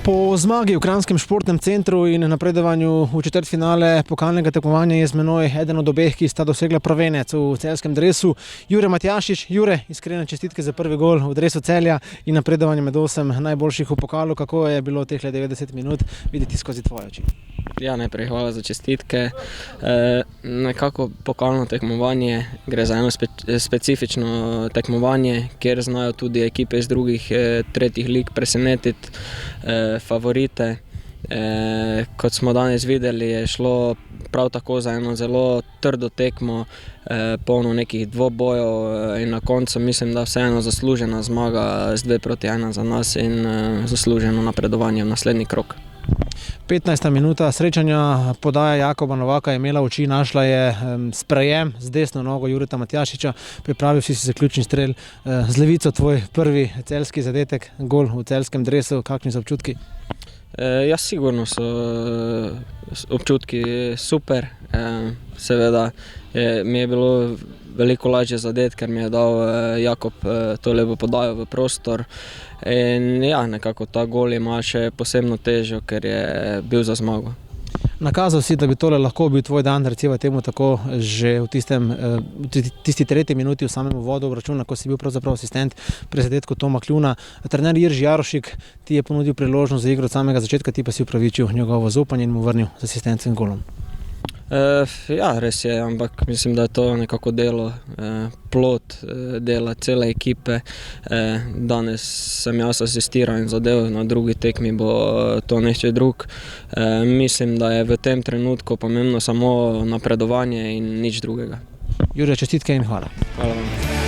Po zmagi v Kranjskem športnem centru in napredovanju v četrtfinale pokalnega tekmovanja je z menoj eden od obeh, ki sta dosegla prvenec v celjskem dresu. Jure Matjašič. Jure, iskrene čestitke za prvi gol v dresu Celja in napredovanje med 8 najboljših v pokalu. Kako je bilo teh 90 minut videti skozi tvoje oči? Ja, najprej hvala za čestitke. Nekako pokalno tekmovanje gre za eno specifično tekmovanje, kjer znajo tudi ekipe iz drugih tretjih lig presenetiti favorite. Kot smo danes videli, je šlo prav tako za eno zelo trdo tekmo, polno nekih dvobojev in na koncu mislim, da vseeno zaslužena zmaga z 2-1 za nas in zasluženo napredovanje v naslednji krog. 15. minuta srečanja, podaja Jakoba Novaka je imela oči, našla je sprejem z desno nogo Jureta Matjašiča, pripravil si zaključni strel z levico, tvoj prvi celjski zadetek, gol v celjskem dresu. Kakšni so občutki? Ja, sigurno so občutki super. Seveda mi je bilo veliko lažje zadeti, ker mi je dal Jakob to lepo podajo v prostor. In ja, nekako ta gol ima še posebno težo, ker je bil za zmago. Nakazal si, da bi tole lahko bil tvoj dan, recimo temu tako, že v tisti tretji minuti v samem uvodu obračuna, ko si bil pravzaprav asistent pri zadetku Toma Kljuna. Trener Jirži Jarošik ti je ponudil priložnost za igro od samega začetka, ti pa si upravičil njegovo zaupanje in mu vrnil z asistencem golom. Ja, res je, ampak mislim, da je to nekako delo, plod dela cele ekipe. Danes sem jaz asistiral in zadev, na drugi tekmi bo to nihče drug. Mislim, da je v tem trenutku pomembno samo napredovanje in nič drugega. Jure, čestitke in hvala. Hvala vam.